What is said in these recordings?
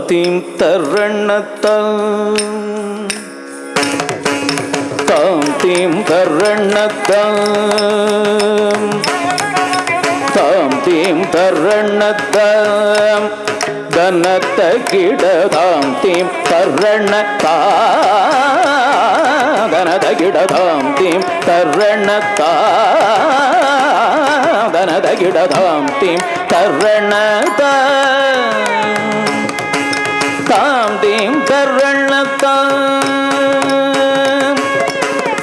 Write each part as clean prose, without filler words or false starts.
theme தரணத்தாம் தாம் தீம் தரணத்தாம் தாம் தீம் தரணத்தாம் தனத்த கிடதாம் தீம் தரணத்தாம் தனத கிடதாம் தீம் தரணத்தாம் தனத கிடதாம் தீம் தரணத்தாம் தாம் தீம் தரணத்தாம்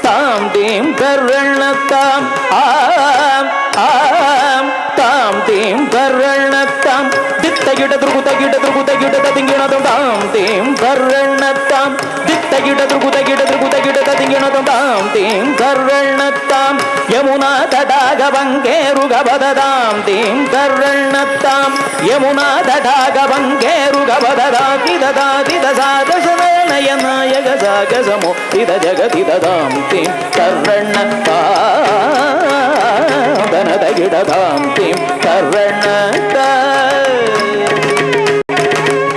தாம் தீம் தரணத்தாம் ஆம் ஆம் தாம் தீம் தரணத்தாம் தித்தகிடதுகுதகிடதுகுதகிடதிங்கிணதும் தாம் தீம் தரணத்தாம் தித்தகிடதுகுதகிடதுகுதகிடதிங்கிணதும் தாம் தீம் தரணத்தாம் யமுனா தடாகவங்கேருகபததாம் தீம் தரணத்தாம் யமுனா தடாகவங்கேருகபததாதிததாதிதசாதசனயநாயகசாகசமோ தித ஜகதிததாம் தீம் தரணத்தாம் தனதகிடதாம் தீம் தரணத்தாம்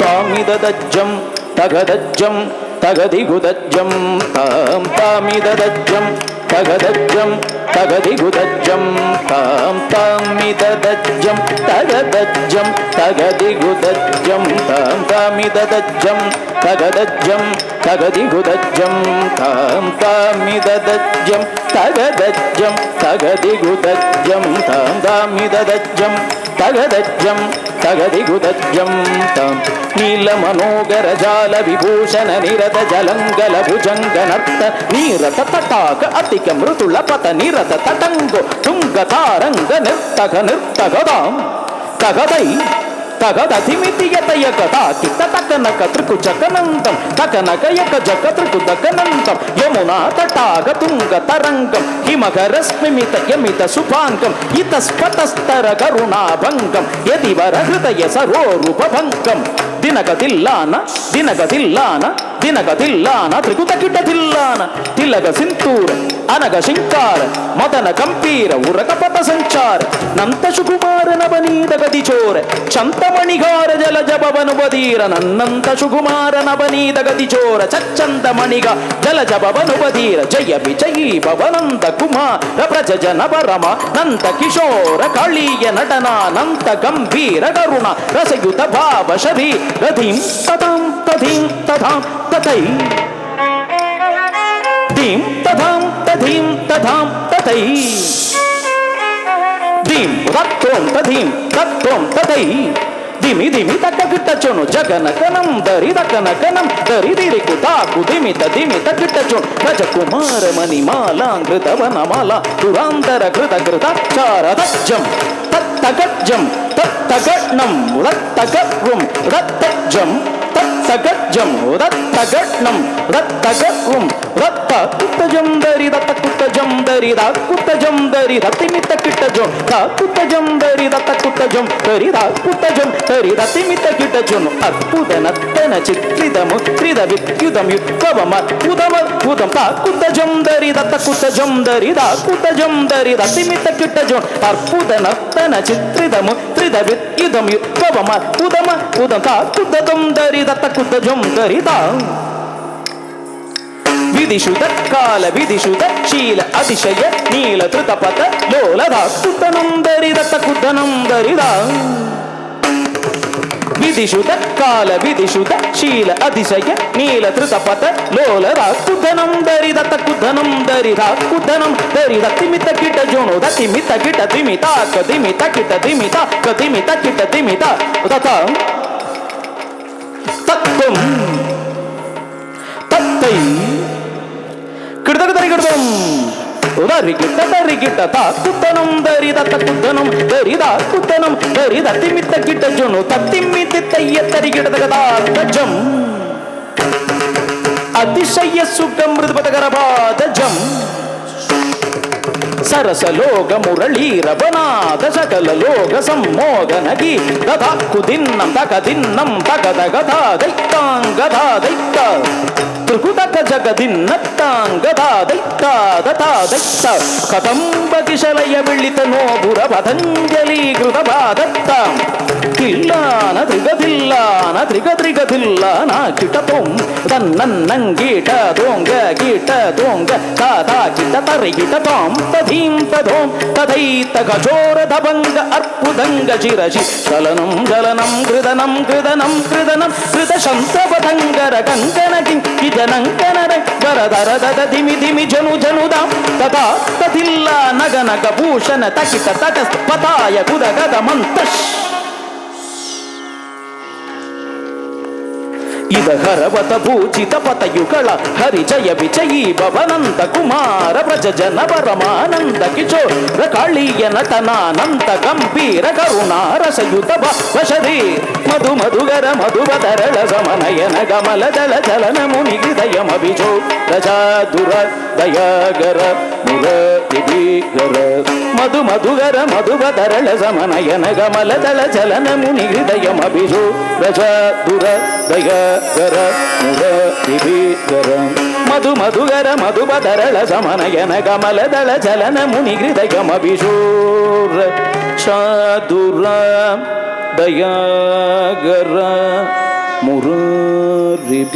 தாமிததஜ்ஜம் தகதஜ்ஜம் தகதிகுதஜ்ஜம் தாம் தாமிததஜ்ஜம் தகதஜ்ஜம் தகதிகுதஜ்ஜம் தாம் தாமிததஜ்ஜம் தகதஜ்ஜம் தகதிகுதஜ்ஜம் தாம் தாமிததஜ்ஜம் தகதஜ்ஜம் தகதிகுதஜ்ஜம் தாம் தாமிததஜ்ஜம் தகதஜ்ஜம் தகதிகுதஜ்ஜம் தாம் தாமிததஜ்ஜம் தகதஜ்ஜம் தகதிகுதஜ்ஜம் தாம் நீலமனோகர ஜால விಭೂಷಣ ನಿರತ ಜಲಂಗಲ ಭುಜಂಗ ನರ್ತ ನೀರತ ತಟಾಕ ಅತಿಕ ಮೃದುಳ ಪತ ನಿರತ ತಟಂಗೋ ತುಂಗ ತಾರಂಗ ನಿರ್ತಗ ನಿರ್ತಗದಾಂ ತಗದೈ ತಗದಧಿಮಿತಿಯತಯಕದಾಕಿತ ತಕನಕ ತ್ರಿಕುಚಕನಂತಂ ತಕನಕ ಯಕ ಜಕ ತ್ರಿಕುದಕನಂತಂ ಯಮುನಾ ತಟಾಗ ತುಂಗ ತರಂಗಂ ಹಿಮಗರಸ್ಮಿಮಿತ ಯಮಿತ ಸುಭಾಂಗಂ ಇತಸ್ಪತಸ್ತರ ಕರುಣಾಭಂಗಂ ಯದಿವರ ಹೃದಯ ಸರೋರೂಪಭಂಗಂ ದಿನಗತಿಲ್ಲಾನ ದಿನಗತಿಲ್ಲಾನ ದಿನಗತಿಲ್ಲಾನ ತ್ರಿಕುತಕಿಟತಿಲ್ಲಾನ ತಿಲಗ ಸಿಂತೂರ ಅನಗ ಶಿಂಕಾರ ಮದನ ಕಂಪೀರ ಉರಕಪಥ ಸಂಚಾರ ನಂತ ಸುಕುಮಾರ ನವನೀತ ಗತಿಚೋರ ಚಂತಮಣಿಗಾರ ಜಲ ಜಪವನು ಬದೀರ ನನ್ನಂತ ಸುಕುಮಾರ ನವನೀತ ಗತಿಚೋರ ಚಚ್ಚಂತ ಮಣಿಗ ಜಲ ಜಪವನು ಬದೀರ ಜಯ ವಿಜಯೀ ಭವನಂತ ಕುಮಾರ ಪ್ರಜಜನ ಪರಮ ನಂತ ಕಿಶೋರ ಕಳಿಯ ನಟನ ನಂತ ಗಂಭೀರ ಕರುಣ ರಸಯುತ ಭಾವ ಶರೀ ರಧೀಂ ತಥಾಂ ತಧೀಂ ತಥಾಂ ತಥೈ ಧೀಂ ತಥಾಂ ತಧೀಂ ತಥಾಂ ತಥೈ ಧೀಂ ತತ್ವಂ ತಧೀಂ ತತ್ವಂ ತಥೈ ಧಿಮಿ ಧಿಮಿ ತಕ್ಕ ಕಿಟ್ಟಚೋನು ಜಗನಕನಂ ದರಿ ದಕನಕನಂ ದರಿ ದಿರಿಕು ತಾಕು ಧಿಮಿತ ಧಿಮಿತ ಕಿಟ್ಟಚೋನು ರಜಕುಮಾರ ಮಣಿಮಾಲಾಂಕೃತವನ ಮಾಲಾ ತುರಾಂತರ ಕೃತ ಕೃತ ಚಾರದಜ್ಜಂ ತತ್ತಗಜ್ಜಂ ತತ್ತಗಣ್ಣಂ ರತ್ತಗಂ ರತ್ತಜ್ಜಂ ತತ್ತಗಜ್ಜಂ ರತ್ತಗಣ್ಣಂ ರತ್ತಗಂ ರತ್ತ ಕುತ್ತಜಂ ದರಿ ದತ್ತ ಕುತ್ತಜಂ ದರಿ ದ ಕುತ್ತಜಂ ದರಿ ದತ್ತಿಮಿತ ಕಿಟ್ಟಜಂ ತ ಕುತ್ತಜಂ ದರಿ ದತ್ತ ಕುತ್ತಜಂ ದರಿ ದ ಕುತ್ತಜಂ ದರಿ ದತ್ತಿಮಿತ ಕಿಟ್ಟಜಂ ಅದ್ಭುತ ನರ್ತನ ಚಿತ್ರಿದ ಮುತ್ರಿದ ವಿದ್ಯುದಂ ಯುಕ್ತವಮ ಉದಮ ಉದಂ ತ ಕುತ್ತಜಂ ದರಿ ದತ್ತ ಕುತ್ತಜಂ ದರಿ ದ ಕುತ್ತಜಂ ದರಿ ದತ್ತಿಮಿತ ಕಿಟ್ಟಜಂ ಅದ್ಭುತ ನರ್ತನ ಚಿತ್ರಿದ ಮುತ್ರಿದ ವಿದ್ಯುದಂ ಯುಕ್ತವಮ ಉದಮ ಉದಂ ತ ಕುತ್ತಜಂ ದರಿ ದತ್ತ ಕುತ್ತಜಂ ದರಿ ದ ವಿಧಿಷುತ ಕಾಲ ವಿಧಿಷುತ ಶೀಲ ಅತಿಶಯ ನೀಲ ಧೃತಪಥ ಲೋಲದ ಕುತ್ತನಂ ದರಿದತ್ತ ಕುದ್ದನಂ ದರಿದ ವಿಧಿಷುತ ಕಾಲ ವಿಧಿಷುತ ಶೀಲ ಅತಿಶಯ ನೀಲ ಧೃತಪಥ ಲೋಲದ ಕುದ್ದನಂ ದರಿದತ್ತ ಕುದ್ದನಂ ದರಿದ ಕುದ್ದನಂ ದರಿದ ತಿಮಿತ ಕಿಟ ಜೋಣು ದತಿಮಿತ ಕಿಟ ತಿಮಿತ ಕದಿಮಿತ ಕಿಟ ತಿಮಿತ ಕದಿಮಿತ ಕಿಟ ತಿಮಿತ ತತ ತತ್ವಂ ತೈ ಕಿಡದಗ ತರಿ ಕಿಡದಂ ಉದರಿಗಿಟ್ಟ ತರಿಗಿಟ್ಟ ತಾಕುತ್ತನಂ ದರಿದ ತಕ್ಕುತ್ತನಂ ದರಿದ ಕುತ್ತನಂ ದರಿದ ತಿಮಿತ್ತ ಗಿಟ್ಟ ಜುನು ತತ್ತಿಮ್ಮಿತಿ ತಯ್ಯ ತರಿಗಿಡದಗದ ಜಂ ಅತಿಶಯ ಸುಖ ಮೃದುಪದಗರವಾದ ಜಂ ಸರಸಲೋಕ ಮುರಳೀರವನಾದ ಸಕಲ ಲೋಕ ಸಮ್ಮೋಗನಗಿ ದಧ ಕುದಿನ್ನಂ ತಕ ದಿನ್ನಂ ತಕದ ಗದಾ ದೈತ್ತಾಂಗದಾ ದೈತ್ತ ತ್ರಿಕುಟಕ ಜಗದಿನ್ನತ್ತಾಂಗದಾ ದೈತ್ತ ದತಾ ದೈತ್ತ ಕದಂಬಕಿಶಲಯ ಬಿಳಿತ ನೋಬುರ ಪತಂಜಲಿ ಕೃತಪಾದತ್ತ ಕಿಲ್ಲಾನ ತ್ರಿಗದಿಲ್ಲಾನ ತ್ರಿಗದ್ರಿಗದಿಲ್ಲಾನ ಕಿಟತೊಂ ತನ್ನನ್ನಂಗೀಟ ದೋಂಗ ಗೀಟ ದೋಂಗ ತಾತಾ ಕಿಟ ತರಿಗಿಟ ತಾಂ ತಧೀಂ ತಧೋಂ ತಥೈತ ಕಠೋರ ದಭಂಗ ಅರ್ಪುದಂಗ ಚಿರಶಿ ಚಲನಂ ಚಲನಂ ಕೃದನಂ ಕೃದನಂ ಕೃದನಂ ಕೃತ ಶಂತಪದಂಗರ ಕಂಕನ ಕಿಂಕಿಜನಂಕನರ ವರದರ ದದ ಧಿಮಿ ಧಿಮಿ ಜನು ಜನುದಾಂ ತಥಾ ತಥಿಲ್ಲ ನಗನಗ ಭೂಷಣ ತಕಿತ ತಟಸ್ಥ ಪತಾಯ ಕುದಗದ ಮಂತಶ್ ಇದ ಹರವತ ಭೂಚಿತ ಪತಯುಗಳ ಹರಿಜಯ ವಿಜಯೀ ಭವನಂದ ಕುಮಾರ ಪ್ರಜಜನ ಪರಮಾನಂದ ಕಿಶೋರ ಕಾಳಿಯ ನಟನಾನಂದ ಗಂಭೀರ ಕರುಣಾರಸಯುತ ವಶರಿ ಮಧು ಮಧುಗರ ಮಧುವದರಳ ಸಮನಯನ ಗಮಲದಳ ಚಲನ ಮುನಿ ಹೃದಯಮಭಿಜೋ ರಜಾದುರ ದಯಾಗರ ಮುರದಿಗರ ಮಧು ಮಧುಗರ ಮಧುವದರಳ ಸಮನಯನ ಗಮಲದಳ ಚಲನ ಮುನಿ ಹೃದಯಮಭಿಜೋ ರಜಾದುರ ದಯಾಗರ ಮುರದಿಗರ ಮಧು ಮಧುಗರ ಮಧುವದರಳ ಸಮನಯನ ಗಮಲದಳ ಚಲನ ಮುನಿ ಹೃದಯಮಭಿಜೋರ ಶಾದುರ ದಯಾಗರ ಮುರರಿಬಿಗರ